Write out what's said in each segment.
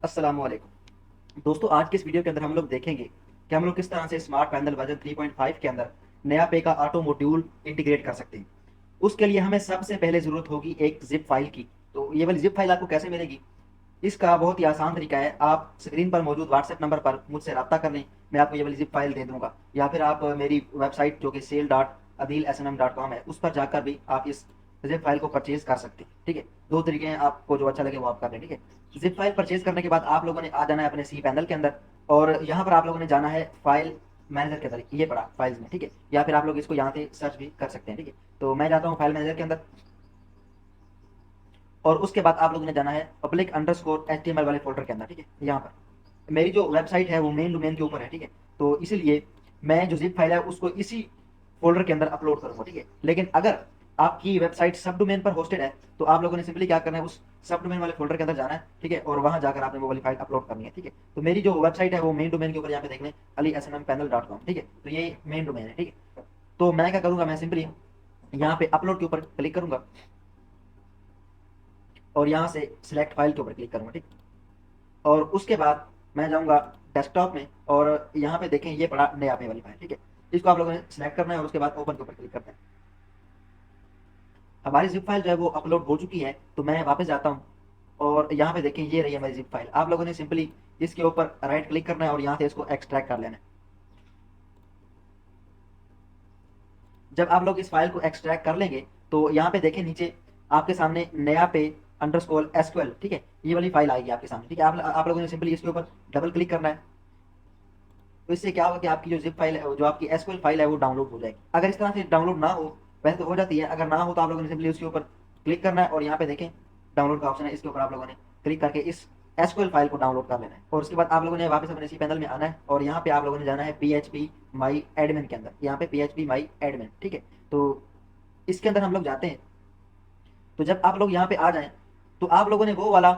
अस्सलाम वालेकुम दोस्तों, आज के इस वीडियो के अंदर हम लोग देखेंगे कि हम लोग किस तरह से स्मार्ट पैनल वर्जन 3.5 के अंदर नया पे का ऑटो मॉड्यूल इंटीग्रेट कर सकते हैं। उसके लिए हमें सबसे पहले जरूरत होगी एक जिप फाइल की। तो ये वाली जिप फाइल आपको कैसे मिलेगी? इसका बहुत ही आसान तरीका है। आप स्क्रीन पर मौजूद व्हाट्सएप नंबर पर मुझसे रब्ता कर लें, मैं आपको ये वाली जिप फाइल दे दूंगा। या फिर आप मेरी वेबसाइट जो कि sale.adilsnm.com है उस पर जाकर भी आप इस जिप फाइल को परचेज कर सकते हैं। ठीक है, दो तरीके हैं, आपको जो अच्छा लगे वो आप कर लें। ठीक है, जिप फाइल परचेज करने के बाद आप लोगों ने आ जाना है अपने सी पैनल के अंदर, और यहाँ पर आप लोगों ने जाना है फाइल मैनेजर के अंदर, ये पड़ा फाइल्स में। ठीक है, या फिर आप लोग इसको यहाँ से सर्च भी कर सकते हैं। ठीक है, तो मैं जाता हूँ फाइल मैनेजर के अंदर, और उसके बाद आप लोगों ने जाना है पब्लिक अंडरस्कोर एचटीएमएल वाले फोल्डर के अंदर। ठीक है, यहाँ पर मेरी जो वेबसाइट है वो मेन डोमेन के ऊपर है। ठीक है, तो इसीलिए मैं जो जिप फाइल है उसको इसी फोल्डर के अंदर अपलोड करूंगा। ठीक है, लेकिन अगर आपकी वेबसाइट सब डोमेन पर होस्टेड है तो आप लोगों ने सिंपली क्या करना है, उस सब डोमेन वाले फोल्डर के अंदर जाना है। ठीक है, और वहां जाकर आपने वो वाली फाइल अपलोड करनी है। ठीक है, तो मेरी जो वेबसाइट है वो मेन डोमेन के ऊपर यहाँ पे देख लें, AliSNMPanel.com। ठीक है, तो ये मेन डोमेन है। ठीक है, तो मैं क्या करूंगा, मैं सिंपली यहाँ पे अपलोड के ऊपर क्लिक करूंगा और यहाँ से सिलेक्ट फाइल के ऊपर क्लिक करूंगा। ठीक, और उसके बाद मैं जाऊंगा डेस्कटॉप में, और यहाँ पे देखें ये पड़ा नया पे वाली फाइल। ठीक है, इसको आप लोगों ने सिलेक्ट करना है और उसके बाद ओपन के ऊपर क्लिक करना है। हमारी जिप फाइल जो है वो अपलोड हो चुकी है, तो मैं वापस जाता हूँ और यहाँ पे देखें ये रही है हमारी जिप फाइल। आप लोगों ने सिंपली इसके ऊपर राइट क्लिक करना है और यहाँ से इसको एक्सट्रैक्ट कर लेना है। जब आप लोग इस फाइल को एक्सट्रैक्ट कर लेंगे तो यहाँ पे देखें नीचे आपके सामने नया पे अंडरस्कोर एसक्यूएल, ठीक है, ये वाली फाइल आएगी आपके सामने। ठीक है, आप लोगों ने सिंपली इसके ऊपर डबल क्लिक करना है। तो इससे क्या होगा कि आपकी जो जिप फाइल है, जो आपकी एसक्यूएल फाइल है वो डाउनलोड हो जाएगी। अगर इस तरह से डाउनलोड ना हो, वैसे तो हो जाती है, अगर ना हो तो आप लोगों ने सिंपली उसके ऊपर क्लिक करना है और यहाँ पे देखें डाउनलोड का ऑप्शन है, इसके ऊपर आप लोगों ने क्लिक करके इस एसक्यूएल फाइल को डाउनलोड कर लेना है। और उसके बाद आप लोगों ने वापस अपने इसी पैनल में आना है और यहाँ पे आप लोगों ने जाना है PHP माई एडमिन के अंदर, यहाँ पे PHP माई एडमिन। ठीक है, तो इसके अंदर हम लोग जाते हैं। तो जब आप लोग यहाँ पे आ जाएं तो आप लोगों ने वो वाला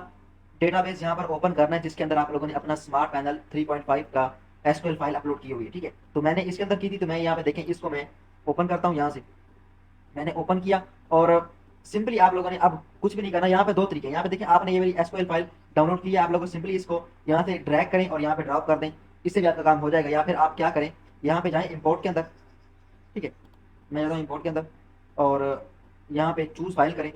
डेटाबेस यहाँ पर ओपन करना है जिसके अंदर आप लोगों ने अपना स्मार्ट पैनल 3.5 का एसक्यूएल फाइल अपलोड की हुई है। ठीक है, तो मैंने इसके अंदर की थी, तो मैं यहाँ पे देखें इसको मैं ओपन करता हूँ। यहाँ से मैंने ओपन किया और सिंपली आप लोगों ने अब कुछ भी नहीं करना। यहाँ पे दो तरीके हैं, यहाँ पे देखें आपने ये वाली एसक्यूएल फाइल डाउनलोड की है, आप लोग सिंपली इसको यहाँ से ड्रैग करें और यहाँ पे ड्रॉप कर दें, इससे भी आपका काम हो जाएगा। या फिर आप क्या करें, यहाँ पे जाएं इंपोर्ट के अंदर। ठीक है, मैं जाता हूँ इंपोर्ट के अंदर और यहाँ पे चूज फाइल करें,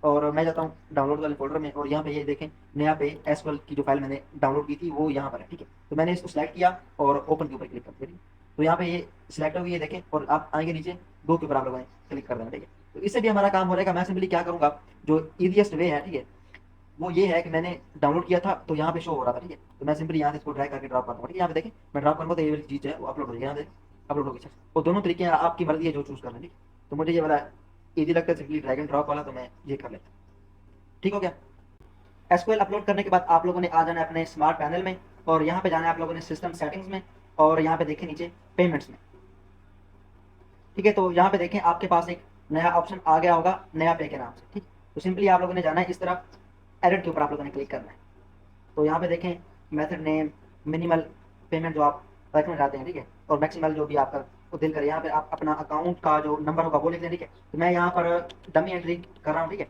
और मैं जाता हूँ डाउनलोड वाले फोल्डर में और यहाँ पे ये देखें नया पे एसक्यूएल की जो फाइल मैंने डाउनलोड की थी वो यहाँ पर है। ठीक है, तो मैंने इसको सिलेक्ट किया और ओपन के ऊपर क्लिक कर दिया। तो यहाँ पे ये सिलेक्ट हो गई, ये देखें, और आप आएंगे नीचे दो के ऊपर आप लोगों ने क्लिक कर देना। ठीक है, तो इससे भी हमारा काम हो जाएगा। मैं सिंपली क्या करूँगा, जो ईजीएस्ट वे है, ठीक है, वो ये है कि मैंने डाउनलोड किया था तो यहाँ पे शो हो रहा था। ठीक है, तो मैं सिंपली यहाँ से इसको ड्रैग करके ड्रॉप करता हूँ। ठीक है, यहाँ पे देखें मैं ड्रॉप करूँगा तो ये वाली चीज़ है वो अपलोड हो जाएगी, यहाँ से अपलोड होगी। और दोनों तरीके हैं, आपकी मर्जी है जो चूज़ करना है। ठीक है, तो मुझे ये वाला ईजी लगता है सिंपली ड्रैग एंड ड्रॉप वाला, तो मैं ये कर लेता हूँ। ठीक हो गया। एसक्यूएल अपलोड करने के बाद आप लोगों ने आ जाना है अपने स्मार्ट पैनल में, और यहाँ पे जाना है आप लोगों ने सिस्टम सेटिंग्स में, और यहाँ पे देखें नीचे पेमेंट्स में। ठीक है, तो यहाँ पे देखें आपके पास एक नया ऑप्शन आ गया होगा नया पे के नाम से। ठीक, तो सिंपली आप लोगों ने जाना है इस तरफ, एडिट के ऊपर आप लोगों ने क्लिक करना है। तो यहाँ पे देखें मेथड नेम, मिनिमल पेमेंट जो आप रखना चाहते हैं, ठीक है, और मैक्सिमल जो भी आपका वो दिल करे, यहाँ पे आप अपना अकाउंट का जो नंबर होगा वो लिख लें। ठीक है, तो मैं यहाँ पर डमी एंट्री कर रहा हूँ। ठीक है,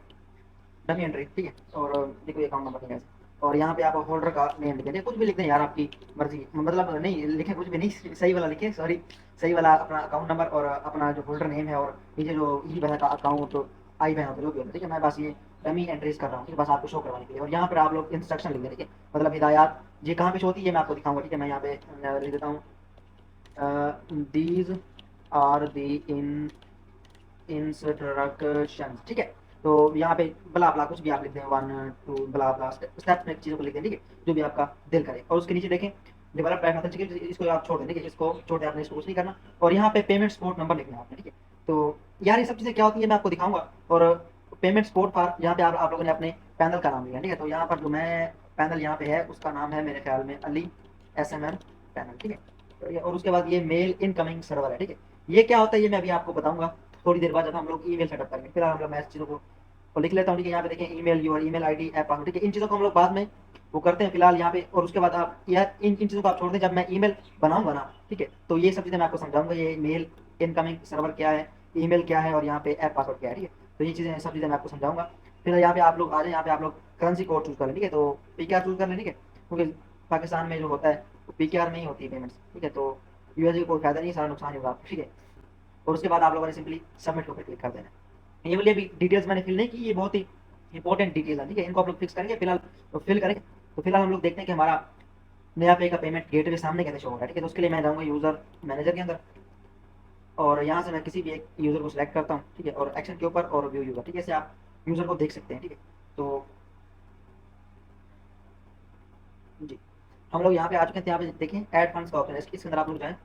डमी एंट्री, ठीक है, और देखो अकाउंट नंबर लिखें, और यहाँ पे आप होल्डर का नेम लिखें, कुछ भी लिख दें यार, आपकी मर्जी, मतलब नहीं लिखें कुछ भी नहीं, सही वाला लिखें, सॉरी, सही वाला अपना अकाउंट नंबर और अपना जो होल्डर नेम है, और नीचे जो ई बहन का अकाउंट आई बहन होता है जो भी होता है। ठीक है, मैं बस ये डमी एंट्रीज कर रहा हूँ, ठीक है, बस आपको शो करवाने के लिए। और यहाँ पर आप लोग इंस्ट्रक्शन लिख दें, ठीक है, मतलब हिदायत ये कहाँ पे शो होती है मैं आपको दिखाऊंगा। ठीक है, मैं यहाँ पे लिख देता हूँ, these are the in instruction. ठीक है, तो यहाँ पे बला बला कुछ भी आप लिख दें, 1 2 बला बला स्टेप में चीज़ों को लिख दें। ठीक है, जो भी आपका दिल करे, और उसके नीचे देखें डेवलप टाइम मेथड, ठीक है, इसको आप छोड़ दें। ठीक है, इसको छोड़ दें, आपने इसको कुछ नहीं करना, और यहाँ पे पेमेंट सपोर्ट नंबर लिखना है आपने। ठीक है, तो यार ये सब चीज़ें क्या होती है मैं आपको दिखाऊंगा। और पेमेंट सपोर्ट फॉर, यहाँ पे आप लोगों ने अपने पैनल का नाम लिया। ठीक है, तो यहाँ पर जो मैं पैनल यहाँ पे है उसका नाम है मेरे ख्याल में AliSNM पैनल। ठीक है, और उसके बाद ये मेल इनकमिंग सर्वर है। ठीक है, ये क्या होता है ये मैं अभी आपको बताऊंगा थोड़ी देर बाद, जब हम लोग ईमेल सेटअप करेंगे। फिलहाल हम लोग मैं इस चीज़ों को लिख लेता हूँ। ठीक है, यहाँ पे देखें email, your email ID, app password. ठीक है, इन चीज़ों को हम लोग बाद में वो करते हैं फिलहाल यहाँ पे, और उसके बाद आप यार इन इन चीज़ों को आप छोड़ दें, जब मैं ईमेल बनाऊंगा ना, ठीक है, तो ये सब चीज़ें मैं आपको समझाऊंगा, ये मेल इनकमिंग सर्वर क्या है, ईमेल क्या है, और यहाँ पे ऐप पासवर्ड क्या है। ठीक है, तो ये चीज़ें सब चीज़ें मैं आपको समझाऊंगा। फिर यहाँ पे आप लोग आ जाए, यहाँ पे आप लोग करेंसी कोड चूज कर लें, ठीक है। तो PKR चूज कर लें, ठीक है, क्योंकि पाकिस्तान में जो होता है वो PKR में ही होती है पेमेंट्स, ठीक है। तो USD कोई फायदा नहीं, सारा नुकसान ही होगा आपको, ठीक है। और उसके बाद आप लोगों ने सिंपली सबमिट के ऊपर क्लिक कर देना है। ये वाली अभी डिटेल्स मैंने फिल नहीं की, ये बहुत ही इंपॉर्टेंट डिटेल है, ठीक है। इनको आप लोग फिक्स करेंगे फिलहाल, तो फिल करेंगे। तो फिलहाल हम लोग देखते हैं कि हमारा नया पे का पेमेंट गेटवे सामने कैसे शो होगा, ठीक है। तो उसके लिए मैं जाऊँगा यूज़र मैनेजर के अंदर, और यहाँ से मैं किसी भी एक यूज़र को सिलेक्ट करता हूँ, ठीक है, और एक्शन के ऊपर और व्यू यूज़र, ठीक है, ऐसे आप यूज़र को देख सकते हैं, ठीक है। तो जी, हम लोग यहाँ पे आ चुके हैं, तो यहाँ पे देखें ऐड फंड्स का ऑप्शन है, इसके अंदर आप लोग जाएँ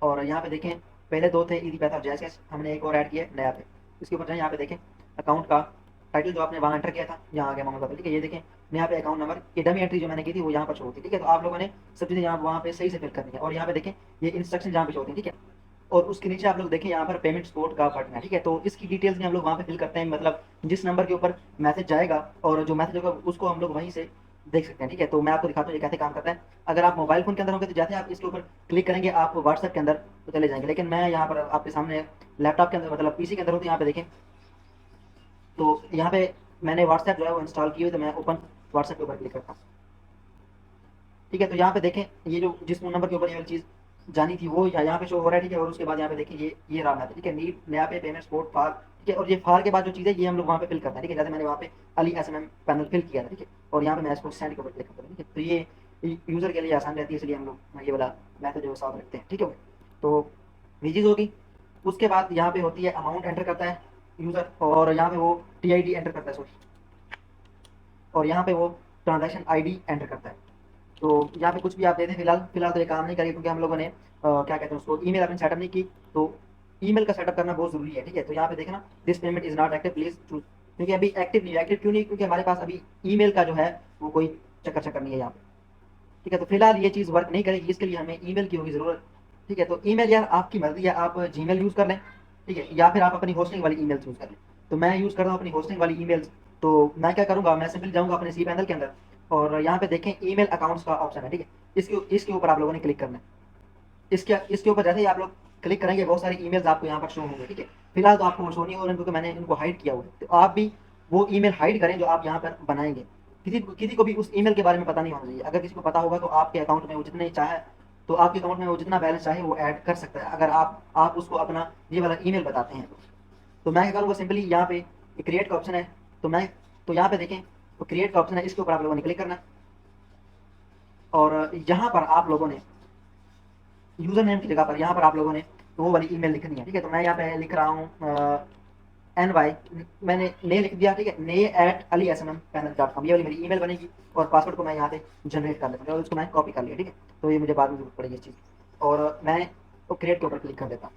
और यहाँ पे देखें पहले दो थे ईदी पैसा और जैस कैश, हमने एक और ऐड किया है नया पे। इसके ऊपर जाएँ, यहाँ पे देखें अकाउंट का टाइटल जो आपने वहाँ एंटर किया था, यहाँ आ गया मोहम्मद बदल, ठीक है। ये देखें यहाँ पे अकाउंट नंबर, ये डमी एंट्री जो मैंने की थी वो यहाँ पर शो होती है, ठीक है। तो आप लोगों ने सब चीज़ें यहाँ वहाँ पे सही से फिल करनी है, और यहाँ पे देखें ये इंस्ट्रक्शन जहाँ पे शो होती है, ठीक है। और उसके नीचे आप लोग देखें यहाँ पर पेमेंट सपोर्ट का बटन है, ठीक है। तो इसकी डिटेल्स भी हम लोग वहाँ पे फिल करते हैं, मतलब जिस नंबर के ऊपर मैसेज जाएगा और जो मैसेज होगा उसको हम लोग वहीं से देख सकते हैं, ठीक है। तो मैं आपको दिखाता हूँ ये कैसे काम करता है। अगर आप मोबाइल फोन के अंदर होंगे तो जैसे आप इसके ऊपर क्लिक करेंगे आप व्हाट्सएप के अंदर तो चले जाएंगे, लेकिन मैं यहाँ पर आपके सामने लैपटॉप के अंदर मतलब PC के अंदर हूँ, तो यहाँ पे देखें, तो यहाँ पे मैंने व्हाट्सएप जो है वो इंस्टॉल की हुई, तो मैं ओपन व्हाट्सएप के ऊपर क्लिक करता हूँ, ठीक है। तो यहाँ पे देखें ये जो जिस फोन नंबर के ऊपर ये वाली चीज़ जानी थी वो यहाँ पे शो हो रहा है, ठीक है। और उसके बाद यहाँ पे देखिए ये रहा मैसेज, ठीक है, नीड नया पे पेमेंट सपोर्ट फार, ठीक है। और ये फार के बाद जो चीज़ है ये हम लोग वहाँ पे फिल करते हैं, ठीक है। जैसे मैंने वहाँ पे अली SMM पैनल फिल किया था, ठीक है। और यहाँ पे मैं इसको सेंड के ऊपर क्लिक करता हूँ, ठीक है। तो ये यूज़र के लिए आसान रहती है, इसलिए हम लोग ये वाला मैसेज जो साथ रखते हैं, ठीक है। तो ये चीज़ होगी। उसके बाद यहाँ पे होती है अमाउंट एंटर करता है यूज़र, और यहाँ पे वो TID एंटर करता है, सॉरी, और यहाँ पे वो ट्रांजैक्शन ID एंटर करता है। तो यहाँ पे कुछ भी आप दे दें, फिलहाल फिलहाल तो ये काम नहीं करेगी, क्योंकि हम लोगों ने क्या कहते हैं उसको ईमेल अपने सेटअप नहीं की। तो ईमेल का सेटअप करना बहुत ज़रूरी है, ठीक है। तो यहाँ पे देखना this payment is not active please choose, क्योंकि अभी एक्टिव नहीं है। एक्टिव क्यों नहीं, क्योंकि हमारे पास अभी ईमेल का जो है वो कोई चक्कर चक्कर नहीं है यहाँ पे, ठीक है। तो फिलहाल ये चीज़ वर्क नहीं करेगी, इसके लिए हमें ईमेल की होगी ज़रूरत, ठीक है। तो ईमेल यार आपकी मर्जी है, आप Gmail यूज़ कर लें, ठीक है, या फिर आप अपनी होस्टिंग वाली ईमेल यूज़ कर लें। तो मैं यूज़ कर रहा हूँ अपनी होस्टिंग वाली ईमेल्स। तो मैं क्या करूँगा, मैं सिंपली जाऊँगा अपने सी पैनल के अंदर, और यहाँ पे देखें ईमेल अकाउंट्स का ऑप्शन है, ठीक है। इसके ऊपर आप लोगों ने क्लिक करना है। इसके इसके ऊपर जैसे ही आप लोग क्लिक करेंगे बहुत सारी ईमेल्स आपको यहाँ पर शो होंगे, ठीक है। फिलहाल तो आपको वो शो नहीं हो रहे क्योंकि मैंने इनको हाइड किया हुआ है। तो आप भी वो ईमेल हाइड करें जो आप यहाँ पर बनाएंगे। किसी को भी उस ईमेल के बारे में पता नहीं होना चाहिए। अगर किसी को पता होगा तो आपके अकाउंट में वो जितने चाहे, तो आपके अकाउंट में वो जितना बैलेंस चाहे वो ऐड कर सकता है, अगर आप उसको अपना ये वाला ईमेल बताते हैं। तो मैं क्या करूँगा, सिंपली यहाँ पे क्रिएट का ऑप्शन है, तो मैं तो यहाँ पे देखें तो क्रिएट का ऑप्शन है, इसके ऊपर आप लोगों ने क्लिक करना है, और यहाँ पर आप लोगों ने यूजर नेम की जगह पर यहाँ पर आप लोगों ने वो वाली ईमेल लिखनी है, ठीक है। तो मैं यहाँ पे लिख रहा हूँ NY, मैंने ने लिख दिया, ठीक है, ne@alismmpanel.com, ये वाली मेरी ईमेल बनेगी। और पासवर्ड को मैं यहाँ पे जनरेट कर लेता हूँ, और उसको मैं कॉपी कर लिया, ठीक है। तो ये मुझे बाद में जरूरत पड़ेगी इस चीज़, और मैं वो क्रिएट के ऊपर क्लिक कर देता हूँ।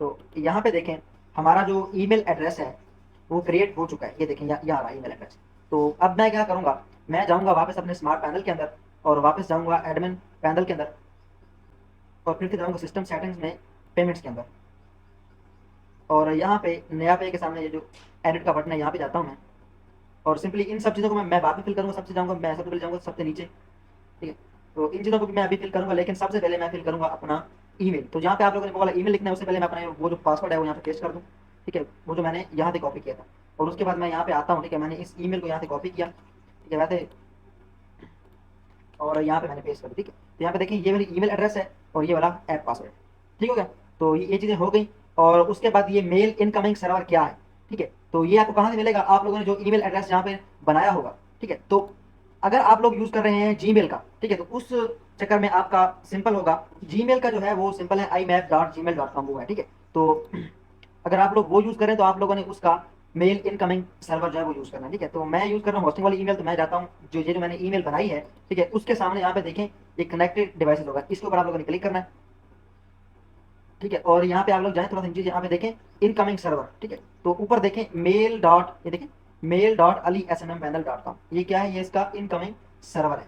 तो यहाँ पे देखें हमारा जो ईमेल एड्रेस है वो क्रिएट हो चुका है, ये देखें यहाँ रहा ईमेल एड्रेस। तो अब मैं क्या करूँगा, मैं जाऊँगा वापस अपने स्मार्ट पैनल के अंदर, और वापस जाऊँगा एडमिन पैनल के अंदर, और फिर से जाऊँगा सिस्टम सेटिंग्स में पेमेंट्स के अंदर, और यहाँ पे नया पे के सामने ये जो एडिट का बटन है यहाँ पे जाता हूँ मैं, और सिंपली इन सब चीज़ों को मैं बाद में फिल करूँगा। सबसे जाऊँगा मैं सबसे पहले जाऊँगा सबसे नीचे, ठीक है। तो इन चीज़ों को भी मैं अभी फिल करूँगा, लेकिन सबसे पहले मैं फिल करूँगा अपना ईमेल। तो जहाँ पे आप लोगों ने वो वाला ईमेल लिखना है उससे पहले मैं अपना वो जो पासवर्ड है वो यहाँ पे पेस्ट कर दूँ, ठीक है, वो जो मैंने यहाँ से कॉपी किया था। और उसके बाद मैं यहाँ पे आता हूँ, ठीक है, मैंने इस ईमेल को यहाँ से कॉपी किया, ठीक है, वैसे, और यहाँ पे मैंने पेस्ट कर दी, ठीक है। तो यहाँ पे देखिए ये मेरी ईमेल एड्रेस है और ये वाला ऐप पासवर्ड, ठीक हो गया। तो ये चीज़ें हो गई। और उसके बाद ये मेल इनकमिंग सर्वर क्या है, ठीक है। तो ये आपको कहाँ से मिलेगा, आप लोगों ने जो ईमेल एड्रेस यहाँ पे बनाया होगा, ठीक है। तो अगर आप लोग यूज़ कर रहे हैं Gmail का, ठीक है, तो उस चक्कर में आपका सिंपल होगा, Gmail का जो है वो सिंपल है imap.gmail.com वो है, ठीक है। तो अगर आप लोग वो यूज़ करें तो आप लोगों ने उसका मेल इनकमिंग सर्वर जो है वो यूज़ करना है, ठीक है। तो मैं यूज़ कर रहा हूँ होस्टिंग वाली ईमेल, तो मैं जाता हूँ जो ये जो मैंने ईमेल बनाई है, ठीक है, उसके सामने यहाँ पे देखें एक कनेक्टेड डिवाइसेस होगा, इसके ऊपर आप लोगों ने क्लिक करना है, ठीक है। और यहाँ पे आप लोग जाएं थोड़ा सा नीचे, यहाँ पे देखें इनकमिंग सर्वर, ठीक है। तो ऊपर देखें मेल डॉट, ये देखें mail.ali.smm.panel.com, ये क्या है, ये इसका इनकमिंग सर्वर है,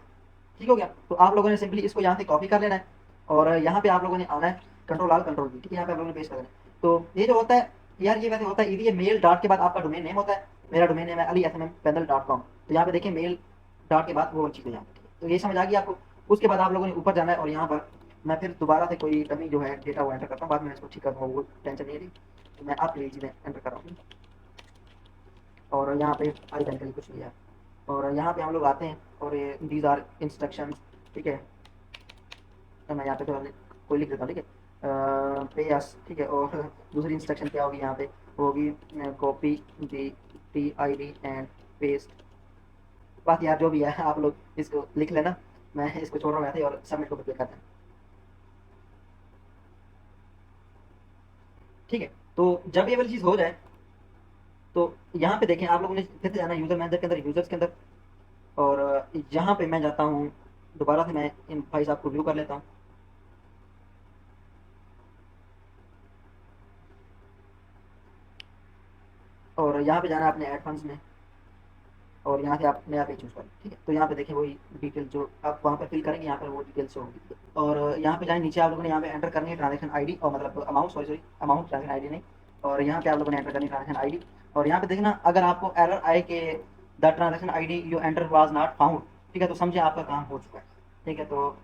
ठीक हो गया। तो आप लोगों ने सिंपली इसको यहाँ से कॉपी कर लेना है, और यहाँ पे आप लोगों ने आना है Ctrl+Alt+V, ठीक है, यहाँ पे आप लोगों ने पेस्ट कर देना है। तो ये जो होता है यार, ये वैसे होता है ये मेल डॉट के बाद आपका डोमेन नेम होता है, मेरा डोमेन नेम है ali.smm.panel.com। तो यहाँ पे देखिए मेल डॉट के बाद वो चीज़ है यहाँ पे, ठीक है। तो ये समझ आ गई आपको। उसके बाद आप लोगों ने ऊपर जाना है और यहाँ पर मैं फिर दोबारा से कोई कमी जो है डेटा वो एंटर करता हूँ, बाद में इसको ठीक कर दूँगा, वो टेंशन नहीं है। तो मैं आपके लिए चीज़ें एंटर कर रहा हूँ और यहाँ पे आई जानकारी कुछ नहीं है। और यहाँ पे हम लोग आते हैं और ये दीज आर इंस्ट्रक्शंस, ठीक है। तो मैं यहाँ पे तो कोई लिख देता हूँ, ठीक है। पे यस, ठीक है। और दूसरी इंस्ट्रक्शन क्या होगी यहाँ पे, वो होगी copy the T I D and paste. बात यार जो भी है आप लोग इसको लिख लेना, मैं इसको छोड़ रहा हूँ ऐसे और सबमिट को क्लिक करते हैं, ठीक है। तो जब ये वाली चीज़ हो जाए तो यहाँ पे देखें आप लोगों ने फिर से जाना यूज़र मैनेजर के अंदर, यूज़र्स के अंदर। और यहाँ पे मैं जाता हूँ, दोबारा से मैं इन फाइल्स आपको व्यू कर लेता हूँ। और यहाँ पे जाना है अपने एड फंड्स में और यहाँ से आप नया पेज चूज़ करें, ठीक है। तो यहाँ पे देखें वही डिटेल जो आप वहाँ पर फिल करेंगे, यहाँ पर वो डिटेल शो होगी, ठीक है। और यहाँ पे जाए नीचे आप लोगों ने यहाँ पे एंटर करनी है ट्रांजेक्शन आईडी, और मतलब amount, sorry amount, transaction ID नहीं। और यहाँ पे आप लोगों ने एंटर करनी है ट्रांजेक्शन आईडी। और यहाँ पे देखना अगर आपको एरर आए कि the transaction ID you enter was not found, ठीक है, तो समझे आपका काम हो चुका है, ठीक है। तो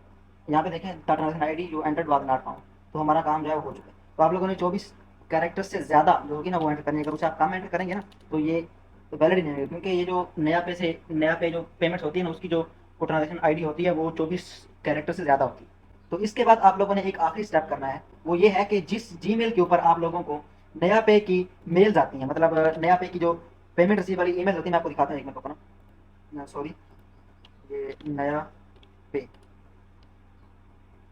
यहाँ पे देखें the transaction ID you entered was not found, तो हमारा काम जो है वो हो चुका है। तो आप लोगों ने 24 कैरेक्टर्स से ज़्यादा जो होगी ना वो एंटर करनी है। अगर उसे आप कम एंटर करेंगे ना तो ये तो वैलिड ही नहीं होगी, क्योंकि ये जो नया पे जो पेमेंट्स होती है ना उसकी जो वो ट्रांजेक्शन आईडी होती है वो 24 कैरेक्टर से ज़्यादा होती है। तो इसके बाद आप लोगों ने एक आखिरी स्टेप करना है, वो ये है कि जिस जीमेल के ऊपर आप लोगों को नया पे की मेल्स आती हैं, मतलब नया पे की जो पेमेंट रिसीव वाली ईमेल होती है, मैं आपको दिखाता हूँ एक मिनट रुको ना, सॉरी, ये नया पे।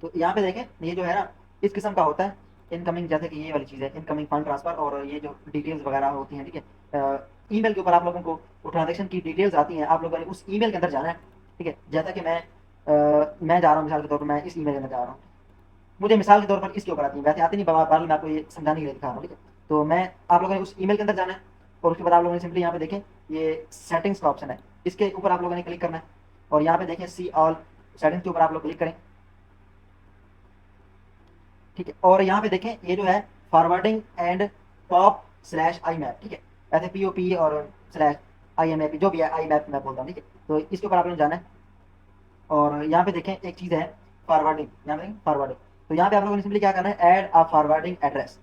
तो यहाँ पे देखें ये जो है ना इस किस्म का होता है इनकमिंग, जैसे कि ये वाली चीज़ है इनकमिंग फंड ट्रांसफर, और ये जो डिटेल्स वगैरह होती हैं, ठीक है। ईमेल के ऊपर आप लोगों को वो ट्रांजेक्शन की डिटेल्स आती हैं, आप लोगों ने उस ईमेल के अंदर जाना है, ठीक है। जैसा कि मैं जा रहा हूँ, मिसाल के तौर पर मैं इस ईमेल के अंदर जा रहा हूँ, मुझे मिसाल के तौर पर इसके ऊपर आती है, वैसे आती नहीं, बार बार मैं आपको ये समझाने के लिए दिखा रहा हूँ, ठीक है। तो मैं आप लोगों ने उस ईमेल के अंदर जाना है और उसके बाद आप लोगों ने सिंपली यहाँ पे देखें ये सेटिंग्स का ऑप्शन है, इसके ऊपर आप लोगों ने क्लिक करना है। और यहाँ पे देखें सी ऑल सेटिंग्स के ऊपर आप लोग क्लिक करें, ठीक है। और यहाँ पे देखें ये जो है forwarding and pop slash IMAP, ठीक है। ऐसे पी ओ पी और slash I M A P जो भी है, आई मैप मैं बोलता हूँ, ठीक है। तो इसके ऊपर आप लोगों ने जाना है और यहाँ पे देखें एक चीज़ है फॉरवर्डिंग, यहाँ पे फॉरवर्डिंग। तो यहाँ पे आप लोगों ने सिंपली क्या करना है, ऐड अ फॉरवर्डिंग एड्रेस,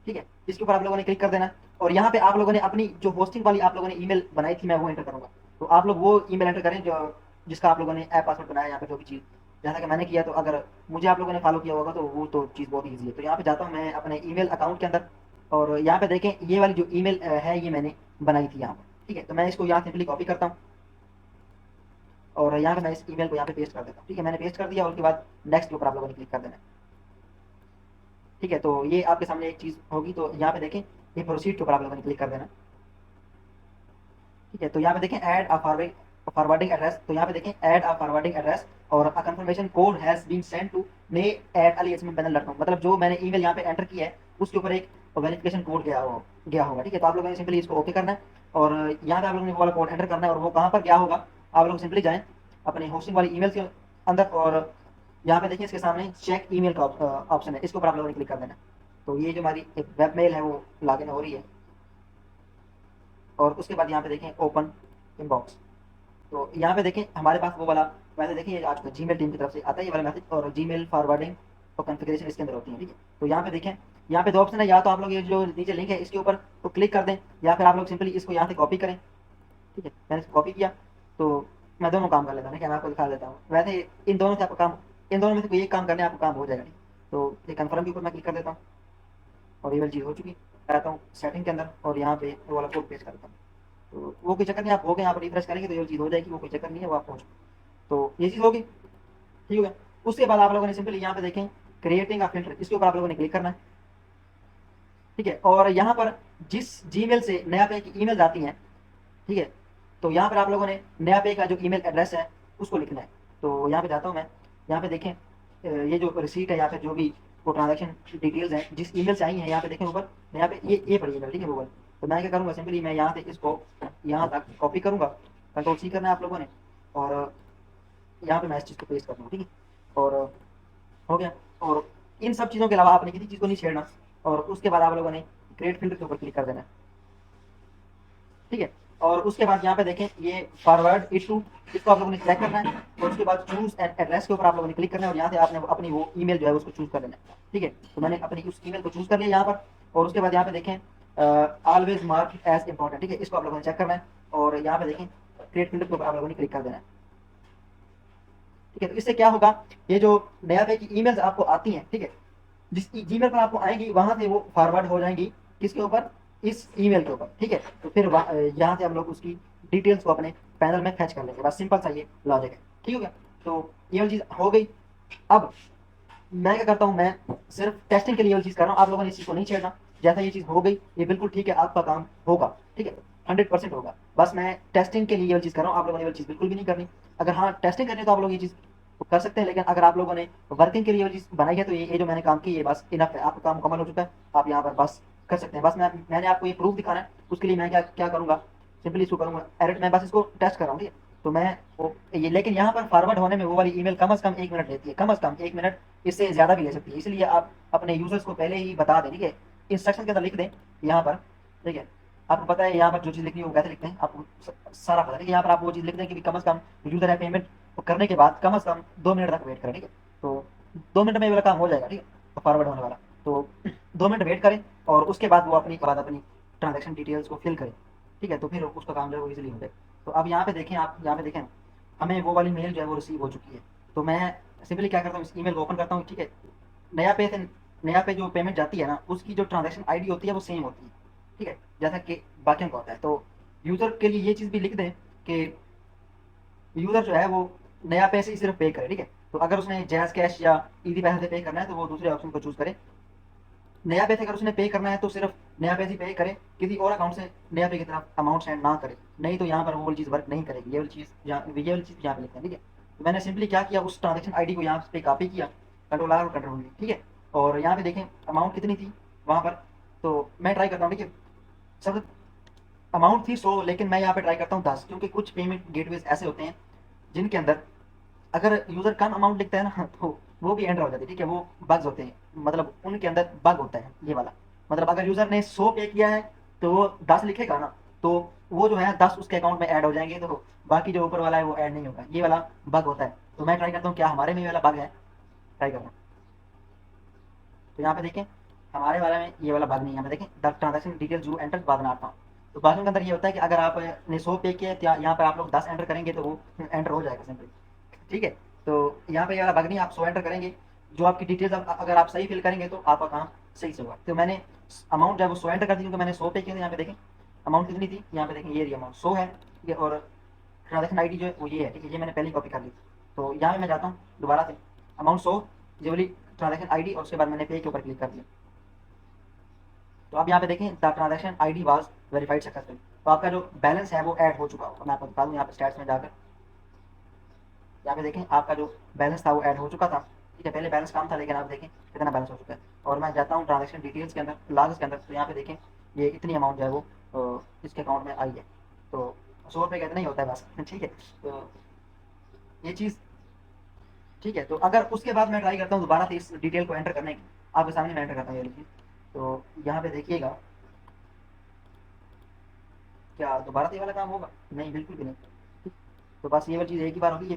ठीक है। इसके ऊपर आप लोगों ने क्लिक कर देना है और यहाँ पे आप लोगों ने अपनी जो होस्टिंग वाली आप लोगों ने ईमेल बनाई थी मैं वो एंटर करूँगा। तो आप लोग वो ईमेल एंटर करें जो जिसका आप लोगों ने ऐप पासवर्ड बनाया, यहाँ पे जो भी चीज़ जैसा कि मैंने किया। तो अगर मुझे आप लोगों ने फॉलो किया होगा तो वो तो चीज़ बहुत ईजी है। तो यहाँ पे जाता हूँ मैं अपने ईमेल अकाउंट के अंदर और यहाँ पे देखें ये वाली जो ईमेल है ये मैंने बनाई थी यहाँ पर, ठीक है। तो मैं इसको यहाँ सिंपली कॉपी करता हूँ और यहाँ पे मैं इस ईमेल को यहाँ पे पेस्ट कर देता हूँ, ठीक है। मैंने पेस्ट कर दिया और उसके बाद नेक्स्ट के ऊपर आप लोगों ने क्लिक कर देना है, ठीक है। तो ये आपके सामने एक चीज़ होगी, तो यहाँ पे देखें ये प्रोसीड के ऊपर आप लोगों ने क्लिक कर देना, ठीक है। तो यहाँ पे देखें ऐड अ फॉरवर्डिंग एड्रेस, तो यहाँ पे देखें ऐड अ फॉरवर्डिंग एड्रेस और a confirmation code has been send to ने एट अलीएसमेंट पैनल डॉट कॉम, मतलब जो मैंने ईमेल यहाँ पे एंटर किया है उसके ऊपर एक वेरिफिकेशन कोड गया होगा, ठीक है। तो आप लोगों ने सिंपली इसको ओके करना है और यहाँ पे आप लोगों ने वो वाला कोड एंटर करना है और वो कहाँ पर क्या होगा, आप लोग सिंपली जाएँ अपने होस्टिंग वाली ईमेल के अंदर और यहाँ पे देखिए इसके सामने चेक ईमेल का ऑप्शन है, इसके ऊपर आप लोगों ने क्लिक कर देना है। तो ये जो हमारी एक वेब मेल है वो लॉगिन हो रही है और उसके बाद यहाँ पे देखें ओपन इनबॉक्स। तो यहाँ पे देखें हमारे पास वो वाला मैसेज देखिए ये आज जीमेल टीम की तरफ से आता है ये वाला मैसेज, और जीमेल फॉरवर्डिंग और कॉन्फ़िगरेशन इसके अंदर होती है, ठीक है। तो यहाँ पे देखें यहाँ पे दो ऑप्शन है, या तो आप लोग ये जो नीचे लिंक है इसके ऊपर तो क्लिक कर दें या फिर आप लोग सिंपली इसको यहाँ से कॉपी करें, ठीक है। मैंने इसको कॉपी किया तो मैं दोनों काम कर लेता हूँ, ठीक है। मैं आपको दिखा देता हूँ, वैसे इन दोनों से आपका काम, इन दोनों में से कोई एक काम करने आपका काम हो जाएगा, ठीक। तो ये कन्फर्म के ऊपर मैं क्लिक कर देता हूँ और ये वाली चीज़ हो चुकी। आता हूँ सेटिंग के अंदर और यहाँ पे वो वाला कोड पेस्ट करता हूँ। तो वो कोई चक्कर नहीं, आप हो गए यहाँ पर रिफ्रेश करेंगे तो ये चीज़ हो जाएगी, वो कोई चक्कर नहीं है, वो आप पहुँच। तो ये चीज़ होगी, ठीक हो गया। उसके बाद आप लोगों ने सिंपली यहाँ पे देखें क्रिएटिंग अ फिल्टर, इसके ऊपर आप लोगों ने क्लिक करना है, ठीक है। और यहाँ पर जिस जीमेल से नया पे की ईमेल आती हैं, ठीक है, तो यहाँ पर आप लोगों ने नया पे का जो ईमेल एड्रेस है उसको लिखना है। तो यहाँ पे जाता हूँ मैं, यहाँ पे देखें ये जो रिसीट है या फिर जो भी वो ट्रांजेक्शन डिटेल्स हैं जिस ईमेल से आई हैं, यहाँ पे देखें ऊपर यहाँ पे ये पड़ी ईमेल, ठीक है, गूगल। तो मैं क्या करूँगा सिंपली मैं यहाँ से इसको यहाँ तक कॉपी करूँगा, कंट्रोल सी करना है आप लोगों ने और यहाँ पे मैं इस चीज़ को पेस्ट कर दूँगा, ठीक है। और हो गया। और इन सब चीज़ों के अलावा आपने किसी चीज़ को नहीं छेड़ना और उसके बाद आप लोगों ने क्रिएट फिल्टर के ऊपर क्लिक कर देना है, ठीक है। और उसके बाद यहाँ पे देखें ये फॉरवर्ड इट टू, इसको आप लोगों ने चेक करना है और उसके बाद चूज एन एड्रेस के ऊपर आप लोगों ने क्लिक करना है और यहाँ से आपने अपनी वो ईमेल जो है उसको चूज कर लेना है। ठीक है, तो मैंने अपनी उस ईमेल को चूज कर लिया यहाँ पर और उसके बाद यहाँ पे देखें ऑलवेज मार्क एज इंपॉर्टेंट। ठीक है, इसको आप लोगों ने चेक करना है और यहाँ पे देखें क्रिएट फिल्टर के ऊपर आप लोगों ने क्लिक कर देना है। ठीक है, तो इससे क्या होगा, ये जो नया पे की ईमेल्स आपको आती हैं, ठीक है, जिस जीमेल पर आपको आएंगी वहां से वो फॉरवर्ड हो जाएंगी किसके ऊपर, इस ईमेल के ऊपर। ठीक है, तो फिर यहाँ से हम लोग उसकी डिटेल्स को अपने पैनल में फैच कर लेंगे। बस सिंपल सा ये लॉजिक है। ठीक हो गया, तो ये वाली चीज़ हो गई। अब मैं क्या करता हूँ, मैं सिर्फ टेस्टिंग के लिए ये चीज़ कर रहा हूँ, आप लोगों ने इस चीज़ को नहीं छेड़ना। जैसा ये चीज़ हो गई ये बिल्कुल ठीक है, आपका काम होगा। ठीक है, 100% होगा। बस मैं टेस्टिंग के लिए ये चीज़ कर रहा हूँ, आप लोगों ने ये चीज़ बिल्कुल भी नहीं करनी। अगर हाँ टेस्टिंग करनी है तो आप लोग ये चीज़ कर सकते हैं, लेकिन अगर आप लोगों ने वर्किंग के लिए ये चीज़ बनाई है तो ये जो मैंने काम की ये बस इनफ है, आपका काम मुकम्मल हो चुका है। आप यहाँ पर बस कर सकते हैं। बस मैंने आपको ये प्रूफ दिखाना है, उसके लिए मैं क्या क्या करूँगा, सिंपली इसको करूँगा एडिट। मैं बस इसको टेस्ट कर रहा हूँ, ठीक है, तो मैं वो ये, लेकिन यहाँ पर फॉरवर्ड होने में वो वाली ईमेल कम से कम 1 मिनट लेती है, कम से कम 1 मिनट, इससे ज़्यादा भी ले सकती है। इसलिए आप अपने यूजर्स को पहले ही बता दें, ठीक है, इंस्ट्रक्शन के अंदर लिख दें यहाँ पर। ठीक है, आपको पता है यहाँ पर जो चीज़ लिखनी है वो कैसे लिखते हैं, आपको सारा पता है। ठीक है, यहाँ पर आप वो चीज़ लिख दें कि कम से कम यूजर है पेमेंट करने के बाद कम से कम 2 मिनट तक वेट करें। ठीक है, तो 2 मिनट में ये वाला काम हो जाएगा। ठीक है, फॉरवर्ड होने वाला, तो 2 मिनट वेट करें और उसके बाद वो अपनी ट्रांजेक्शन डिटेल्स को फिल करें। ठीक है, तो फिर उसका काम जो है वो इजीली हो जाए। तो अब यहाँ पे देखें, आप यहाँ पे देखें हमें वो वाली मेल जो है वो रिसीव हो चुकी है। तो मैं सिंपली क्या करता हूँ, इस ईमेल को ओपन करता हूँ। ठीक है, नया पे से नया पे जो पेमेंट जाती है ना, उसकी जो ट्रांजेक्शन आईडी होती है वो सेम होती है। ठीक है, जैसा कि बाकियों का होता है। तो यूज़र के लिए ये चीज़ भी लिख दें कि यूज़र जो है वो नया पैसे ही सिर्फ पे करे। ठीक है, तो अगर उसने जैज़ कैश या इजी पैसे से पे करना है तो वो दूसरे ऑप्शन को चूज़ करे। नया पैसे अगर उसने पे करना है तो सिर्फ नया पैसे पे करे, किसी और अकाउंट से नया पे की तरफ अमाउंट सेंड ना करे, नहीं तो यहाँ पर वो वाली चीज़ वर्क नहीं करेगी। ये वाली चीज़ यहाँ पे लिखते हैं। ठीक है, तो मैंने सिंपली क्या किया, उस ट्रांजेक्शन आईडी को यहाँ पे कॉपी किया, कंट्रोल आर और कंट्रोल वी। ठीक है, और यहाँ पे देखें अमाउंट कितनी थी वहाँ पर, तो मैं ट्राई करता हूँ। ठीक है, सब अमाउंट थी 100, लेकिन मैं यहाँ पे ट्राई करता हूँ 10, क्योंकि कुछ पेमेंट गेटवेज ऐसे होते हैं जिनके अंदर अगर यूज़र कम अमाउंट लिखता है ना तो वो भी एंटर हो जाती है। ठीक है, वो बग्स होते हैं, मतलब उनके अंदर बग होता है ये वाला। मतलब अगर यूज़र ने 100 पे किया है तो वो 10 लिखेगा ना, तो वो जो है 10 उसके अकाउंट में ऐड हो जाएंगे, तो बाकी जो ऊपर वाला है वो ऐड नहीं होगा। ये वाला बग होता है। तो मैं ट्राई करता हूँ क्या हमारे में ये वाला बग है, ट्राई करता हूँ। तो यहाँ पे देखें हमारे वाले में ये वाला बग नहीं है। यहाँ पे देखें the transaction details you enter बाद में आता हूँ। तो बाकियों के अंदर ये होता है कि अगर आपने 100 पे किया है तो यहाँ पर आप लोग 10 एंटर करेंगे तो वो एंटर हो जाएगा सिंपली। ठीक है, तो यहाँ पे ये वाला बग नहीं, आप 100 एंटर करेंगे, जो आपकी डिटेल्स अगर आप सही फिल करेंगे तो आपका काम सही से होगा। तो मैंने अमाउंट जो है वो 100 एंटर कर दी, क्योंकि मैंने 100 पे किया था। यहाँ पे देखें अमाउंट कितनी थी, यहाँ पे देखें ये रही अमाउंट 100 है। ठीक है, और ट्रांजेक्शन आईडी जो है वो ये है। ठीक है, ये मैंने पहले कॉपी कर ली। तो यहाँ पे मैं जाता हूँ दोबारा से अमाउंट 100, ये वाली ट्रांजेक्शन आईडी, और उसके बाद मैंने पे के ऊपर क्लिक कर दिया। तो आप यहाँ पे देखें the transaction ID was verified successful. तो आपका जो बैलेंस है वो ऐड हो चुका होगा। मैं आपको बता दूँ यहाँ पे स्टैट्स में जाकर, यहाँ पे देखें आपका जो बैलेंस था वो ऐड हो चुका था। ठीक है, पहले बैलेंस कम था, लेकिन आप देखें कितना बैलेंस हो चुका है। और मैं जाता हूँ ट्रांजेक्शन डिटेल्स के अंदर, लॉग्स के अंदर, तो यहाँ पे देखें ये इतनी अमाउंट जो है वो इसके अकाउंट में आई है। तो 100 रुपये का इतना ही होता है बस। ठीक है, तो ये चीज़ ठीक है। तो अगर उसके बाद मैं ट्राई करता हूँ दोबारा से इस डिटेल को एंटर करने की, आपके सामने मैं एंटर करता हूँ ये लिखिए। तो यहाँ पे देखिएगा क्या दोबारा से ये वाला काम होगा, नहीं बिल्कुल भी नहीं। ठीक, तो बस ये वाली चीज़ एक ही बार होगी, ये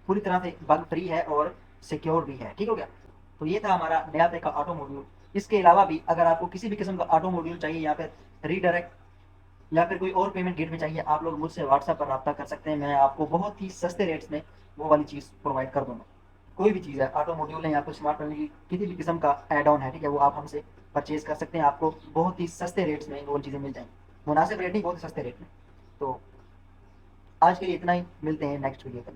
पूरी तरह से बग फ्री है और सिक्योर भी है। ठीक हो गया, तो ये था हमारा नया पे का ऑटो मॉड्यूल। इसके अलावा भी अगर आपको किसी भी किस्म का ऑटो मॉड्यूल चाहिए या फिर रीडायरेक्ट या फिर कोई और पेमेंट गेट में चाहिए, आप लोग मुझसे व्हाट्सएप पर रब्ता कर सकते हैं। मैं आपको बहुत ही सस्ते रेट्स में वो वाली चीज़ प्रोवाइड कर दूंगा। कोई भी चीज़ है, ऑटो मॉड्यूल है या फिर स्मार्ट फैमिली की किसी भी किस्म का एड ऑन है, ठीक है, वो आप हमसे परचेज कर सकते हैं। आपको बहुत ही सस्ते रेट्स में वो चीज़ें मिल जाएंगी, मुनासिब रेट नहीं, बहुत ही सस्ते रेट में। तो आज के लिए इतना ही, मिलते हैं नेक्स्ट वीडियो पर।